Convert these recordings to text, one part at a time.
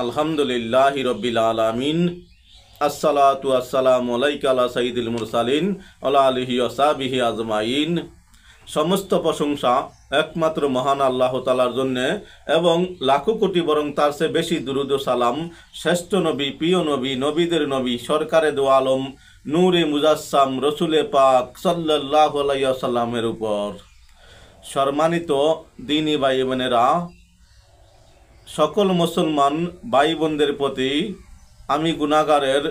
আলহামদুলিল্লাহি রব্বিল আলামিন। আসসালাতু আসসালামু আলাইকা আলা সাইয়্যিদিল মুরসালিন ওয়া আলিহি ওয়া সাহবিহি আজমাইন। সমস্ত প্রশংসা একমাত্র মহান আল্লাহ তাআলার জন্য এবং লাখো কোটি বরং তার চেয়ে বেশি দুরূদ ও সালাম শ্রেষ্ঠ নবী, প্রিয় নবী, নবীদের নবী, সরকারে দো আলম, নূরে মুজাসসাম রসুলে পাক সাল্লাল্লাহু আলাইহি ওয়াসাল্লামের উপর। সম্মানিত দ্বীনী ভাই বোনেরা, সকল মুসলমান ভাই বোনদের প্রতি আমি গুনাহগারের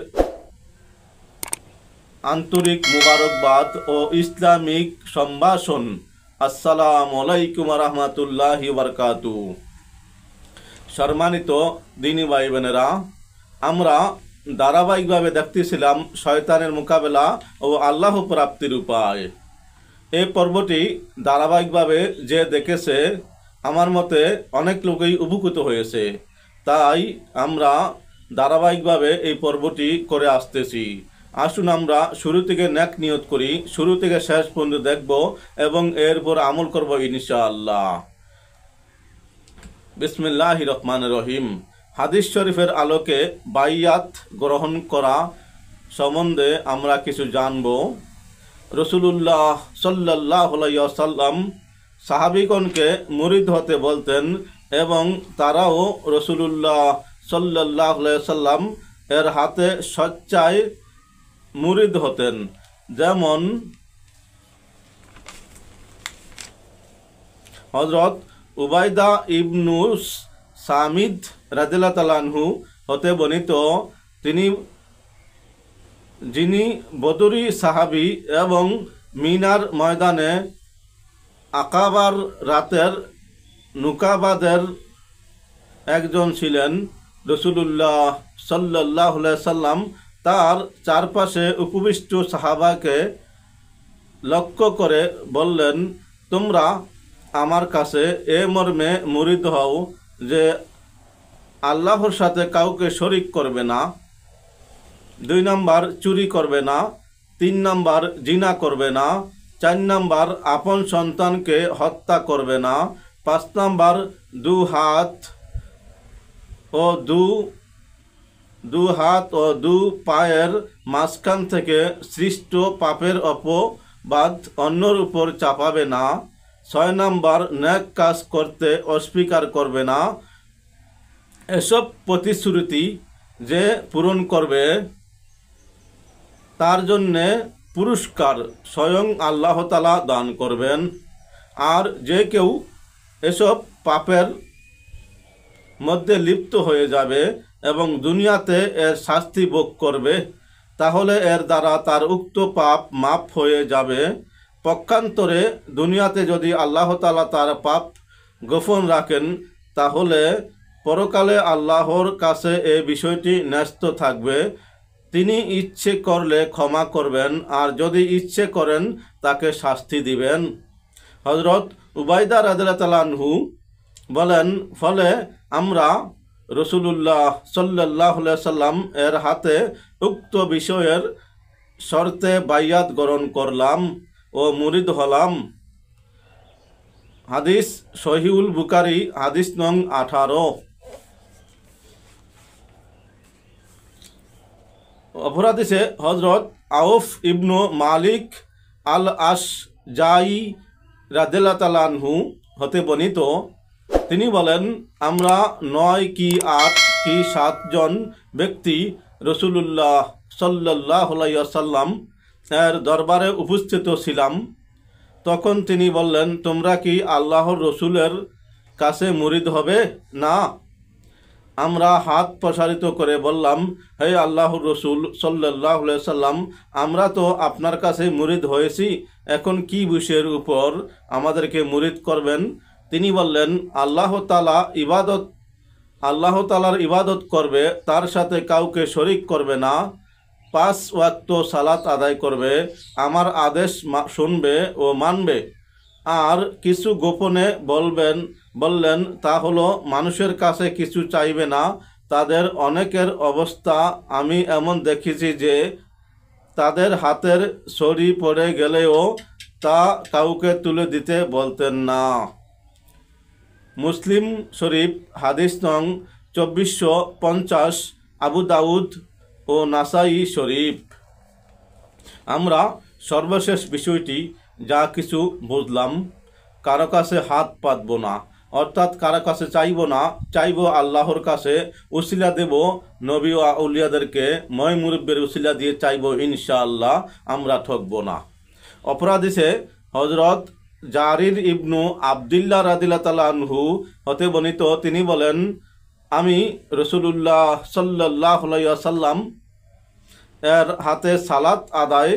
আন্তরিক মুবারকবাদ ও ইসলামিক সম্ভাষণ। আসসালামু আলাইকুম ওয়া রাহমাতুল্লাহি ওয়া বারাকাতুহু। সম্মানিত দ্বীনী ভাই বোনেরা, আমরা ধারাবাহিকভাবে দেখতেছিলাম শয়তানের মোকাবেলা ও আল্লাহ প্রাপ্তির উপায়। এই পর্বটি ধারাবাহিকভাবে যে দেখেছে আমার মতে অনেক লোকই উপকৃত হয়েছে, তাই আমরা ধারাবাহিকভাবে এই পর্বটি করে আসতেছি। আসুন আমরা শুরু থেকে নেক নিয়ত করি, শুরু থেকে শেষ পর্যন্ত দেখব এবং এরপর আমল করব ইনশাআল্লাহ। বিসমিল্লাহির রহমানির রহিম। হাদিস শরীফের আলোকে বাইয়াত গ্রহণ করা সম্বন্ধে আমরা কিছু জানব। রাসূলুল্লাহ সাল্লাল্লাহু আলাইহি ওয়াসাল্লাম সাহাবীগণকে মুরিদ হতে বলতেন এবং তারাও রাসূলুল্লাহ সাল্লাল্লাহু আলাইহি ওয়াসাল্লাম এর হাতে সচ্চাই মুরিদ হতেন। যেমন হযরত উবাইদা ইবনু সামিদ রাদিয়াল্লাহু তাআলা আনহু হতে বর্ণিত, যিনি বদরি সাহাবী এবং মিনার ময়দানে আকাবার রাতের নুকাবাদের একজন ছিলেন। রাসূলুল্লাহ সাল্লাল্লাহু আলাইহি ওয়াসাল্লাম তার চারপাশে উপবিষ্ট সাহাবাকে লক্ষ্য করে বললেন, তোমরা আমার কাছে এ মর্মে মুরিদ হও যে আল্লাহর সাথে কাউকে শরিক করবে না, 2 নাম্বার চুরি করবে না, 3 নাম্বার জিনা করবে না, 4 নাম্বার আপন সন্তানকে হত্যা করবে না, 5 নাম্বার দু হাত ও দু পায়ের মাঝখান থেকে সৃষ্ট পাপের অপবাদ অন্যর উপর চাপাবে না, 6 নাম্বার নেক কাজ করতে অস্বীকার করবে না। এসব প্রতিশ্রুতি যে পূরণ করবে তার জন্যে পুরস্কার স্বয়ং আল্লাহ তাআলা দান করবেন। আর যে কেউ এসব পাপের মধ্যে লিপ্ত হয়ে যাবে এবং দুনিয়াতে এর শাস্তি ভোগ করবে, তাহলে এর দ্বারা তার উক্ত পাপ মাফ হয়ে যাবে। পক্ষান্তরে দুনিয়াতে যদি আল্লাহ তাআলা তার পাপ গোপন রাখেন, তাহলে পরকালে আল্লাহর কাছে এই বিষয়টি ন্যস্ত থাকবে। তিনি ইচ্ছে করলে ক্ষমা করবেন, আর যদি ইচ্ছে করেন তাকে শাস্তি দিবেন। হযরত উবাইদা রাদিয়াল্লাহু তাআলা আনহু বলেন, ফলে আমরা রাসূলুল্লাহ সাল্লাল্লাহু আলাইহি ওয়াসাল্লাম এর হাতে উক্ত বিষয়ের শর্তে বাইয়াত গ্রহণ করলাম ও মুরিদ হলাম। হাদিস সহিহুল বুখারী, হাদিস নং 18। অপর হাদিসে হযরত আউফ ইবনু মালিক আল আশজাই রাদিয়াল্লাহু তাআলা আনহু হতে বর্ণিত, তিনি বলেন, আমরা 9 কি 8 কি 7 জন ব্যক্তি রাসূলুল্লাহ সাল্লাল্লাহু আলাইহি ওয়াসাল্লাম এর দরবারে উপস্থিত ছিলাম। তখন তিনি বললেন, তোমরা কি আল্লাহর রসুলের কাছে মুরিদ হবে না? আমরা হাত প্রসারিত করে বললাম, হে আল্লাহর রসুল সাল্লাল্লাহু আলাইহি ওয়াসাল্লাম, আমরা তো আপনার কাছে মুরিদ হয়েছি, এখন কি বিষয়ের উপর আমাদেরকে মুরিদ করবেন? তিনি বললেন, আল্লাহ তাআলার ইবাদত করবে, তার সাথে কাউকে শরিক করবে না, 5 ওয়াক্ত সালাত আদায় করবে, আমার আদেশ শুনবে ও মানবে, আর কিছু গোপনে বললেন তা হলো মানুষের কাছে কিছু চাইবে না। তাদের অনেকের অবস্থা আমি এমন দেখেছি যে তাদের হাতের ছড়ি পড়ে গেলেও তা কাউকে তুলে দিতে বলতেন না। মুসলিম শরীফ, হাদিস নং 2450 আবু দাউদ ও নাসাই শরীফ। আমরা সর্বশেষ বিষয়টি যা কিছু বুঝলাম, কারো কাছে হাত পাতব না, অর্থাৎ কারো কাছে চাইব না, চাইব আল্লাহর কাছে, উসিলা দেব নবী ও আউলিয়াদেরকে, ময় মুরব্বের উসিলা দিয়ে চাইব, ইনশাআল্লাহ আমরা ঠকব না। অপরাধীসে হজরত জারির ইবনু আবদুল্লাহ রাদিয়াল্লাহু তাআলা আনহু হতে বর্ণিত, তিনি বলেন, আমি রাসূলুল্লাহ সাল্লাল্লাহু আলাইহি ওয়াসাল্লাম এর হাতে সালাত আদায়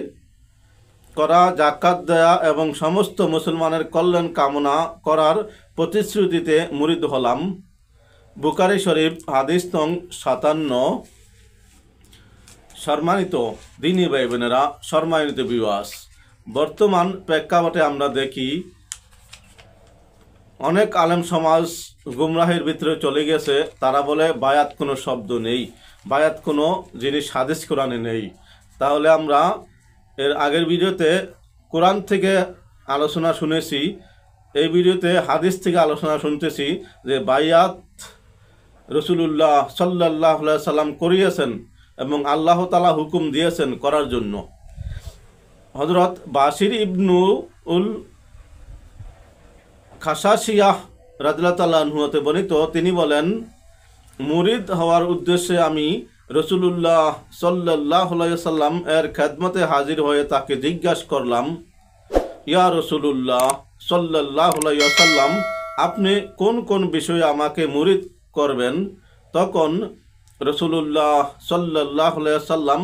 করা, জাকাত দেয়া এবং সমস্ত মুসলমানের কল্যাণ কামনা করার প্রতিশ্রুতিতে মুরিদ হলাম। বুখারী শরীফ হাদিস নং 57। সম্মানিত দ্বীনী ভাই বোনেরা, সম্মানিত ভিউয়ার্স, বর্তমান প্রেক্ষাপটে আমরা দেখি অনেক আলেম সমাজ গুমরাহের ভিতরে চলে গেছে। তারা বলে বায়াত কোনো শব্দ নেই, বায়াত কোনো জিনিস হাদিস কোরআনে নেই। তাহলে আমরা এর আগের ভিডিওতে কোরআন থেকে আলোচনা শুনেছি, এই ভিডিওতে হাদিস থেকে আলোচনা শুনতেছি যে বায়াত রাসূলুল্লাহ সাল্লাল্লাহু আলাইহি সাল্লাম করিয়েছেন এবং আল্লাহ তাআলা হুকুম দিয়েছেন করার জন্য। হযরত বাশির ইবনু উল খাসাসিয়াহ রাদিয়াল্লাহু তাআলা আনহু হতে বর্ণিত, তিনি বলেন, মুরিদ হওয়ার উদ্দেশ্যে আমি রাসূলুল্লাহ সাল্লাল্লাহু আলাইহি সাল্লাম এর খেদমতে হাজির হয়ে তাকে জিজ্ঞাসা করলাম, ইয়া রাসূলুল্লাহ সাল্লাল্লাহু আলাইহি সাল্লাম, আপনি কোন কোন বিষয়ে আমাকে মুরিদ করবেন? তখন রাসূলুল্লাহ সাল্লাল্লাহু আলাইহি সাল্লাম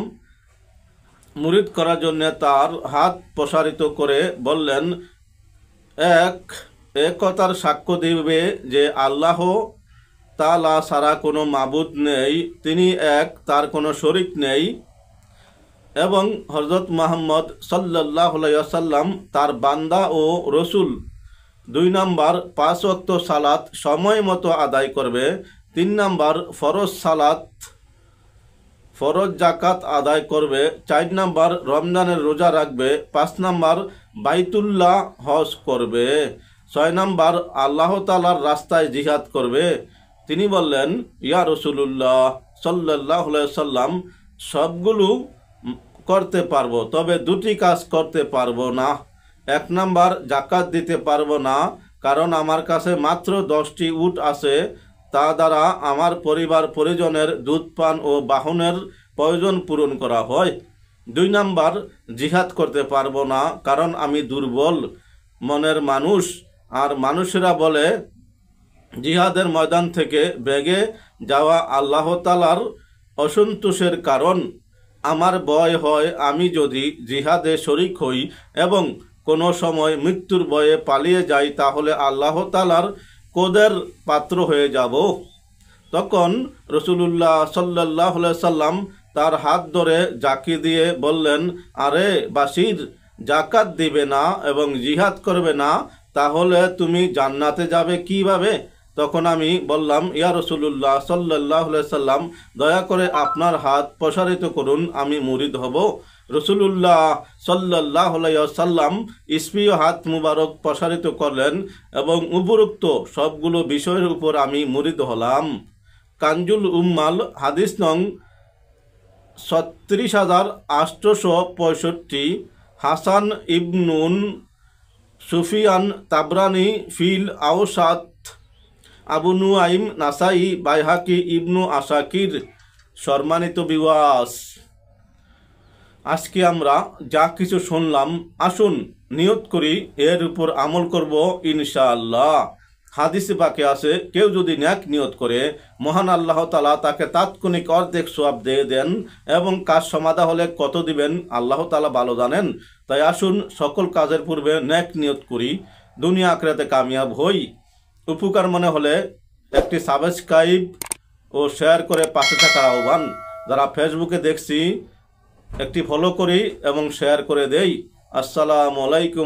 মুরিদ করার জন্য তার হাত প্রসারিত করে বললেন, এক কথার সাক্ষ্য দিবে যে আল্লাহ তাআলা ছাড়া কোনো মাবুদ নেই, তিনি এক, তার কোনো শরীক নেই, এবং হযরত মুহাম্মদ সাল্লাল্লাহু আলাইহি ওয়াসাল্লাম তার বান্দা ও রসুল। 2 নাম্বার 5 ওয়াক্ত সালাত সময় মতো আদায় করবে। 3 নাম্বার ফরজ জাকাত আদায় করবে। 4 নাম্বার রমজানের রোজা রাখবে। 5 নাম্বার বাইতুল্লাহ হজ করবে। 6 নাম্বার আল্লাহ তাআলার রাস্তায় জিহাদ করবে। তিনি বললেন, ইয়া রাসূলুল্লাহ সাল্লাল্লাহু আলাইহি সাল্লাম, সবগুলো করতে পারবো, তবে 2টি কাজ করতে পারবো না। 1 নাম্বার জাকাত দিতে পারবো না, কারণ আমার কাছে মাত্র 10টি উট আছে, তা দ্বারা আমার পরিবার পরিজনের দুধ পান ও বাহনের প্রয়োজন পূরণ করা হয়। 2 নাম্বার জিহাদ করতে পারবো না, কারণ আমি দুর্বল মনের মানুষ, আর মানুষেরা বলে জিহাদের ময়দান থেকে বেগে যাওয়া আল্লাহ তাআলার অসন্তোষের কারণ। আমার ভয় হয় আমি যদি জিহাদে শরিক হই এবং কোনো সময় মৃত্যুর ভয়ে পালিয়ে যাই, তাহলে আল্লাহ তাআলার ক্রোধের পাত্র হয়ে যাব। তখন রাসূলুল্লাহ সাল্লাল্লাহু আলাইহি সাল্লাম তার হাত ধরে জাকি দিয়ে বললেন, আরে বাশির, জাকাত দিবে না এবং জিহাদ করবে না, তাহলে তুমি জান্নাতে যাবে কিভাবে? তখন আমি বললাম, ইয়া রাসূলুল্লাহ সাল্লাল্লাহু আলাইহি সাল্লাম, দয়া করে আপনার হাত প্রসারিত করুন, আমি মুরিদ হব। রাসূলুল্লাহ সাল্লাল্লাহু আলাইহি সাল্লাম স্পীয় হাত মুবারক প্রসারিত করলেন এবং উপরোক্ত সবগুলো বিষয়ের উপর আমি মুরিদ হলাম। কানজুল উম্মাল হাদিস নং 36865। হাসান ইবনুন সুফিয়ান তাবরানি ফিল আওসাত, Abu Nuaim Nasai, Baihaqi, ibn Asakir. সম্মানিত ভিউয়ার্স, আজকে আমরা যা কিছু শুনলাম, আসুন নিয়ত করি এর উপর আমল করব ইনশাআল্লাহ। হাদিসে পাকে আছে, কেউ যদি নেক নিয়ত করে মহান আল্লাহ তাআলা তাকে তাৎক্ষণিক অর্ধেক সওয়াব দিয়ে দেন, এবং কাজ সমাধা হলে কত দিবেন আল্লাহ তাআলা ভালো জানেন। তাই আসুন সকল কাজের পূর্বে নেক নিয়ত করি, দুনিয়া আখিরাতে কামিয়াব হই। উপকার মনে হলে একটি সাবস্ক্রাইব ও শেয়ার করে পাশে থাকার আহ্বান। যারা ফেসবুকে দেখছি একটি ফলো করি এবং শেয়ার করে দেই। আসসালামু আলাইকুম।